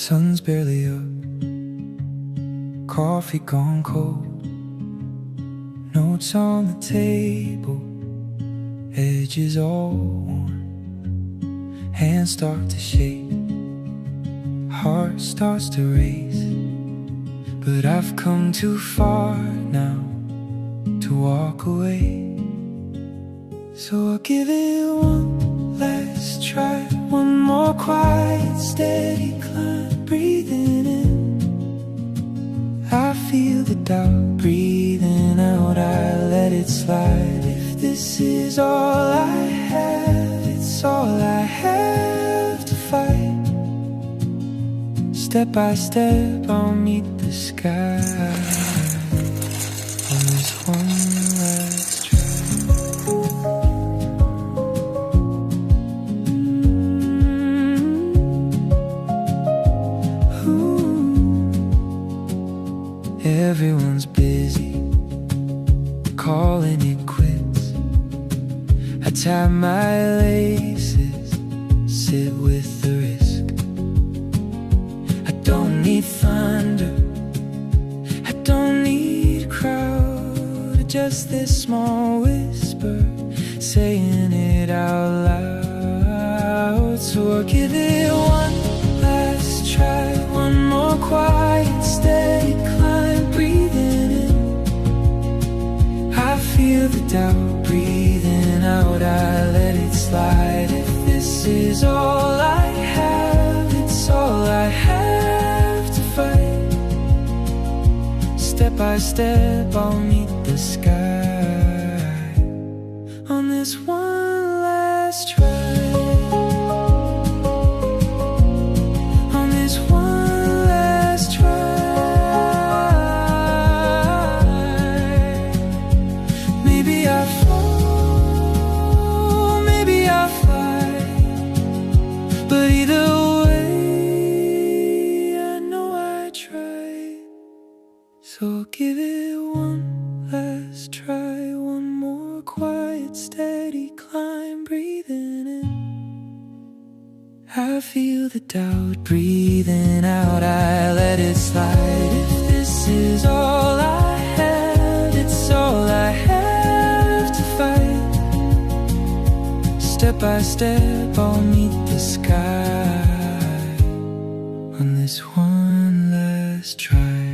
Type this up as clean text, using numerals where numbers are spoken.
sun's barely up, coffee gone cold, notes on the table, edges all worn, hands start to shake, heart starts to race. But I've come too far now to walk away, so I'll give it one last try. One more quiet, steady climb, breathing in, I feel the doubt, breathing out, I let it slide. If this is all I have, it's all I have to fight. Step by step, I'll meet the sky on this one last try. Everyone's busy, calling it quits. I tie my laces, sit with the risk. I don't need thunder, I don't need a crowd, just this small whisper saying it out loud. So I'll give it one last try, one more quiet, steady climb, breathing in, I feel the doubt, breathing out, I let it slide. If this is all I have, it's all I have to fight. Step by step, I'll meet the sky on this one last try. So give it one last try, one more quiet, steady climb, breathing in, I feel the doubt, breathing out, I let it slide. If this is all I have, it's all I have to fight. Step by step, I'll meet the sky on this one last try.